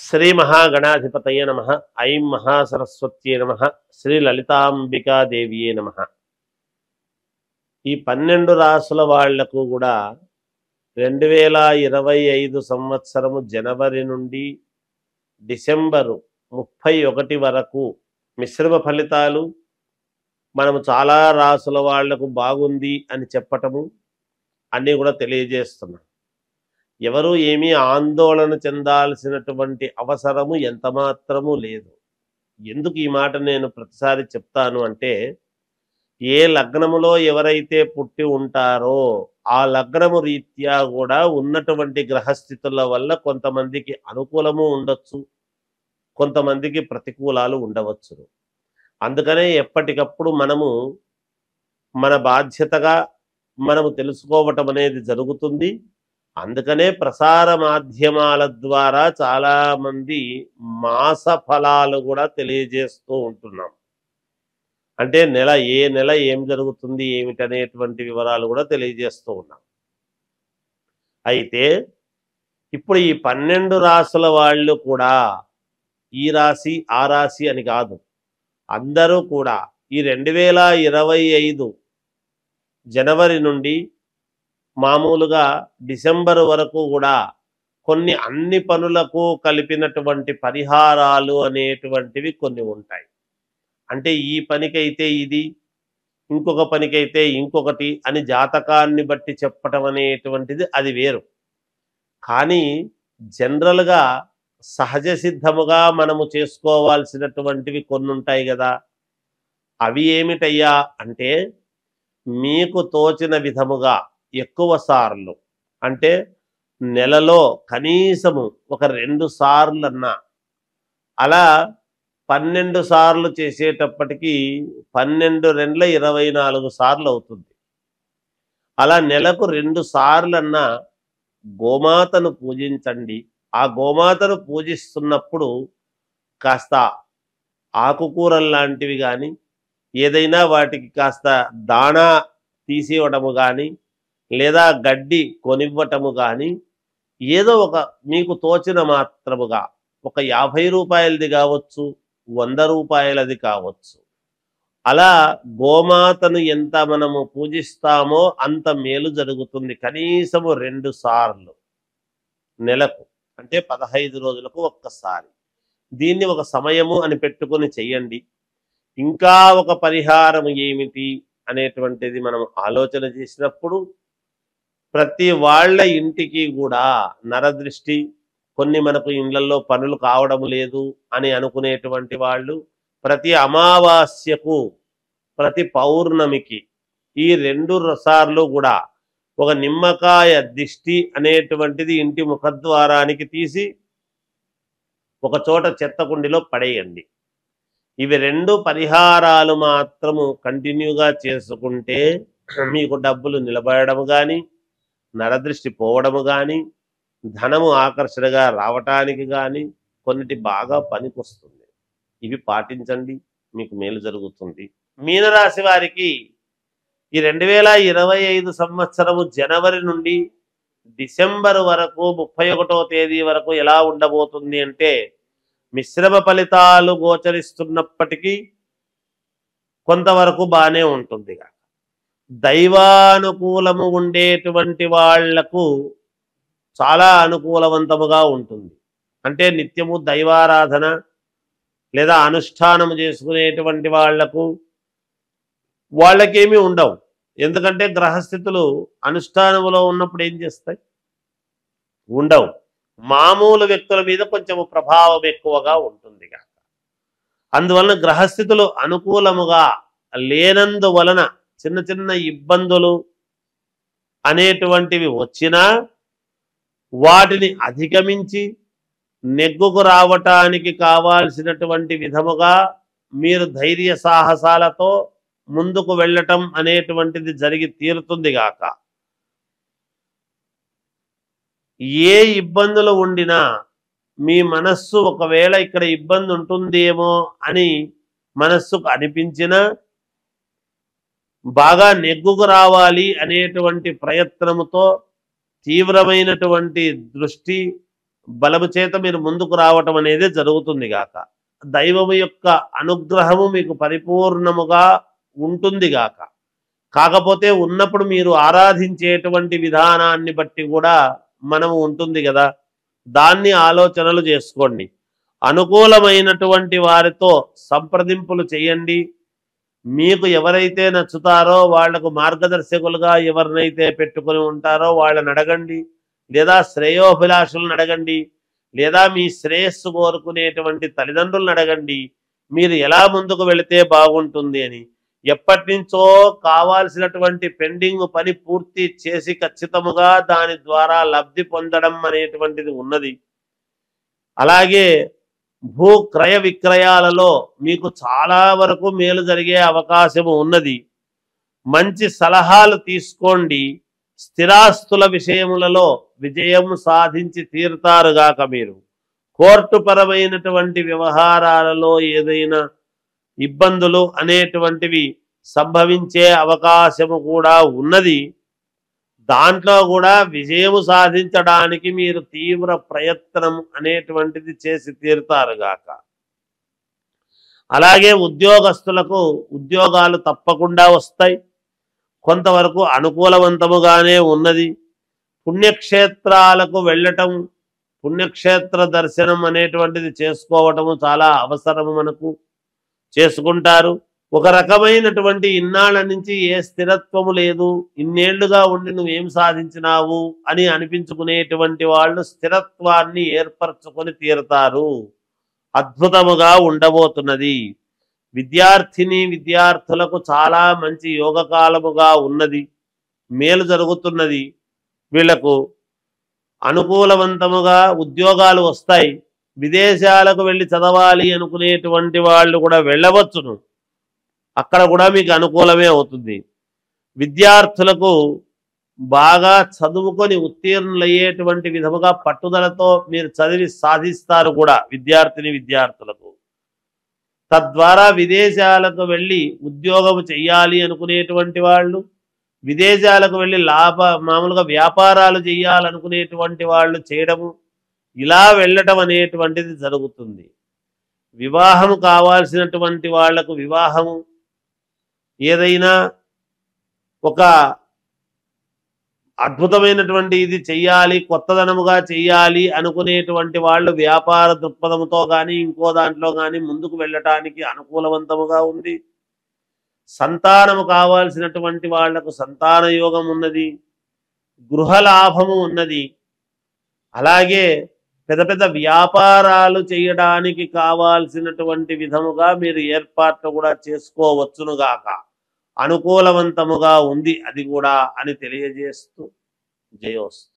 శ్రీ మహాగణాధిపతయ నమ. ఐం మహాసరస్వత్యే నమ. శ్రీ లలితాంబికాదేవియే నమ. ఈ 12 రాసుల వాళ్లకు కూడా 2025 సంవత్సరము జనవరి నుండి డిసెంబరు 31 వరకు మిశ్రమ ఫలితాలు మనము చాలా రాసుల వాళ్లకు బాగుంది అని చెప్పటము అన్నీ కూడా తెలియజేస్తున్నాం. ఎవరు ఏమీ ఆందోళన చెందాల్సినటువంటి అవసరము ఎంత మాత్రము లేదు. ఎందుకు ఈ మాట నేను ప్రతిసారి చెప్తాను అంటే, ఏ లగ్నములో ఎవరైతే పుట్టి ఉంటారో ఆ లగ్నము రీత్యా కూడా ఉన్నటువంటి గ్రహస్థితుల వల్ల కొంతమందికి అనుకూలము ఉండొచ్చు, కొంతమందికి ప్రతికూలాలు ఉండవచ్చు. అందుకనే ఎప్పటికప్పుడు మనము మన బాధ్యతగా మనము తెలుసుకోవటం అనేది జరుగుతుంది. అందుకనే ప్రసార మాధ్యమాల ద్వారా చాలామంది మాస ఫలాలు కూడా తెలియజేస్తూ ఉంటున్నాం. అంటే ఏ నెల ఏం జరుగుతుంది ఏమిటనేటువంటి వివరాలు కూడా తెలియజేస్తూ ఉన్నాం. అయితే ఇప్పుడు ఈ 12 రాసుల వాళ్ళు కూడా ఈ రాశి ఆ రాశి అని కాదు, అందరూ కూడా ఈ 2025 జనవరి నుండి మామూలుగా డిసెంబర్ వరకు కూడా కొన్ని అన్ని పనులకు కలిపినటువంటి పరిహారాలు అనేటువంటివి కొన్ని ఉంటాయి. అంటే ఈ పనికైతే ఇది, ఇంకొక పనికైతే ఇంకొకటి అని జాతకాన్ని బట్టి చెప్పటం అనేటువంటిది అది వేరు. కానీ జనరల్గా సహజ సిద్ధముగా మనము చేసుకోవాల్సినటువంటివి కొన్ని ఉంటాయి కదా. అవి ఏమిటయ్యా అంటే, మీకు తోచిన విధముగా ఎక్కువ సార్లు, అంటే నెలలో కనీసము ఒక 2 సార్లన్నా, అలా 12 సార్లు చేసేటప్పటికి 12 2 24 సార్లు అవుతుంది. అలా నెలకు 2 సార్లన్నా గోమాతను పూజించండి. ఆ గోమాతను పూజిస్తున్నప్పుడు కాస్త ఆకుకూరలు లాంటివి కానీ, ఏదైనా వాటికి కాస్త దాణా తీసివ్వడము కానీ, లేదా గడ్డి కొనివ్వటము కానీ, ఏదో ఒక మీకు తోచిన మాత్రముగా ఒక 50 రూపాయలది కావచ్చు, 100 రూపాయలది కావచ్చు, అలా గోమాతను ఎంత మనము పూజిస్తామో అంత మేలు జరుగుతుంది. కనీసము 2 సార్లు నెలకు, అంటే 15 రోజులకు ఒక్కసారి. దీన్ని ఒక సమయము అని పెట్టుకొని చెయ్యండి. ఇంకా ఒక పరిహారం ఏమిటి అనేటువంటిది మనం ఆలోచన చేసినప్పుడు, ప్రతి వాళ్ళ ఇంటికి కూడా నరదృష్టి, కొన్ని మనకు ఇళ్లలో పనులు కావడం లేదు అని అనుకునేటువంటి వాళ్ళు ప్రతి అమావాస్యకు, ప్రతి పౌర్ణమికి ఈ 2 సార్లు కూడా ఒక నిమ్మకాయ దిష్టి అనేటువంటిది ఇంటి ముఖద్వారానికి తీసి ఒక చోట చెత్త కుండిలో పడేయండి. ఇవి 2 పరిహారాలు మాత్రము కంటిన్యూగా చేసుకుంటే మీకు డబ్బులు నిలబడము కానీ, నరదృష్టి పోవడము కానీ, ధనము ఆకర్షణగా రావటానికి కానీ కొన్నిటి బాగా పనికొస్తుంది. ఇవి పాటించండి, మీకు మేలు జరుగుతుంది. మీనరాశి వారికి ఈ 2025 సంవత్సరము జనవరి నుండి డిసెంబర్ వరకు 31వ తేదీ వరకు ఎలా ఉండబోతుంది అంటే, మిశ్రమ ఫలితాలు గోచరిస్తున్నప్పటికీ కొంతవరకు బాగానే ఉంటుంది. దైవానుకూలము ఉండేటువంటి వాళ్లకు చాలా అనుకూలవంతముగా ఉంటుంది. అంటే నిత్యము దైవారాధన లేదా అనుష్ఠానము చేసుకునేటువంటి వాళ్లకు వాళ్ళకేమీ ఉండవు. ఎందుకంటే గ్రహస్థితులు అనుష్ఠానములో ఉన్నప్పుడు ఏం చేస్తాయి? ఉండవు. మామూలు వ్యక్తుల మీద కొంచెం ప్రభావం ఎక్కువగా ఉంటుంది. అందువలన గ్రహస్థితులు అనుకూలముగా లేనందువలన చిన్న చిన్న ఇబ్బందులు అనేటువంటివి వచ్చినా వాటిని అధిగమించి నెగ్గుకు రావటానికి కావాల్సినటువంటి విధముగా మీరు ధైర్య సాహసాలతో ముందుకు వెళ్ళటం అనేటువంటిది జరిగి తీరుతుంది గాక. ఏ ఇబ్బందులు ఉండినా మీ మనస్సు ఒకవేళ ఇక్కడ ఇబ్బంది ఉంటుందేమో అని మనస్సుకు అనిపించినా, బాగా నెగ్గుకు రావాలి అనేటువంటి ప్రయత్నముతో తీవ్రమైనటువంటి దృష్టి, బలము చేత మీరు ముందుకు రావటం అనేది జరుగుతుంది గాక. దైవము యొక్క అనుగ్రహము మీకు పరిపూర్ణముగా ఉంటుంది గాక. కాకపోతే ఉన్నప్పుడు మీరు ఆరాధించేటువంటి విధానాన్ని బట్టి కూడా మనము ఉంటుంది కదా, దాన్ని ఆలోచనలు చేసుకోండి. అనుకూలమైనటువంటి వారితో సంప్రదింపులు చేయండి. మీకు ఎవరైతే నచ్చుతారో వాళ్లకు మార్గదర్శకులుగా ఎవరినైతే పెట్టుకొని ఉంటారో వాళ్ళని అడగండి, లేదా శ్రేయోభిలాషులను అడగండి, లేదా మీ శ్రేయస్సు కోరుకునేటువంటి తల్లిదండ్రులను అడగండి. మీరు ఎలా ముందుకు వెళితే బాగుంటుంది అని. ఎప్పటి నుంచో కావాల్సినటువంటి పెండింగ్ పని పూర్తి చేసి ఖచ్చితముగా దాని ద్వారా లబ్ధి పొందడం అనేటువంటిది ఉన్నది. అలాగే భూ క్రయ విక్రయాలలో మీకు చాలా వరకు మేలు జరిగే అవకాశము ఉన్నది. మంచి సలహాలు తీసుకోండి. స్థిరాస్తుల విషయములలో విజయం సాధించి తీరుతారుగాక. మీరు కోర్టు పరమైనటువంటి వ్యవహారాలలో ఏదైనా ఇబ్బందులు అనేటువంటివి సంభవించే అవకాశము కూడా ఉన్నది. దాంట్లో కూడా విజయము సాధించడానికి మీరు తీవ్ర ప్రయత్నం అనేటువంటిది చేసి తీరుతారుగాక. అలాగే ఉద్యోగస్తులకు ఉద్యోగాలు తప్పకుండా వస్తాయి. కొంతవరకు అనుకూలవంతముగానే ఉన్నది. పుణ్యక్షేత్రాలకు వెళ్ళటం, పుణ్యక్షేత్ర దర్శనం అనేటువంటిది చేసుకోవటము చాలా అవసరము. మనకు చేసుకుంటారు. ఒక రకమైనటువంటి ఇన్నాళ్ళ నుంచి ఏ స్థిరత్వము లేదు, ఇన్నేళ్లుగా ఉండి నువ్వేం సాధించినావు అని అనిపించుకునేటువంటి వాళ్ళు స్థిరత్వాన్ని ఏర్పరచుకొని తీరుతారు. అద్భుతముగా ఉండబోతున్నది. విద్యార్థులకు చాలా మంచి యోగకాలముగా ఉన్నది. మేలు జరుగుతున్నది. వీళ్లకు అనుకూలవంతముగా ఉద్యోగాలు వస్తాయి. విదేశాలకు వెళ్ళి చదవాలి అనుకునేటువంటి వాళ్ళు కూడా వెళ్ళవచ్చును. అక్కడ కూడా మీకు అనుకూలమే అవుతుంది. విద్యార్థులకు బాగా చదువుకొని ఉత్తీర్ణులయ్యేటువంటి విధముగా పట్టుదలతో మీరు చదివి సాధిస్తారు కూడా విద్యార్థులకు. తద్వారా విదేశాలకు వెళ్ళి ఉద్యోగం చెయ్యాలి అనుకునేటువంటి వాళ్ళు, విదేశాలకు వెళ్ళి మామూలుగా వ్యాపారాలు చేయాలనుకునేటువంటి వాళ్ళు చేయడము, ఇలా వెళ్ళటం అనేటువంటిది జరుగుతుంది. వివాహము కావాల్సినటువంటి వాళ్లకు వివాహము, ఏదైనా ఒక అద్భుతమైనటువంటి ఇది చెయ్యాలి, కొత్తదనముగా చెయ్యాలి అనుకునేటువంటి వాళ్ళు వ్యాపార దృక్పథముతో కానీ ఇంకో దాంట్లో కానీ ముందుకు వెళ్ళటానికి అనుకూలవంతముగా ఉంది. సంతానము కావాల్సినటువంటి వాళ్లకు సంతాన యోగం ఉన్నది. గృహలాభము ఉన్నది. అలాగే పెద్ద పెద్ద వ్యాపారాలు చేయడానికి కావాల్సినటువంటి విధముగా మీరు ఏర్పాట్లు కూడా చేసుకోవచ్చునుగాక. అనుకూలవంతముగా ఉంది అది కూడా అని తెలియజేస్తూ జయోస్తు.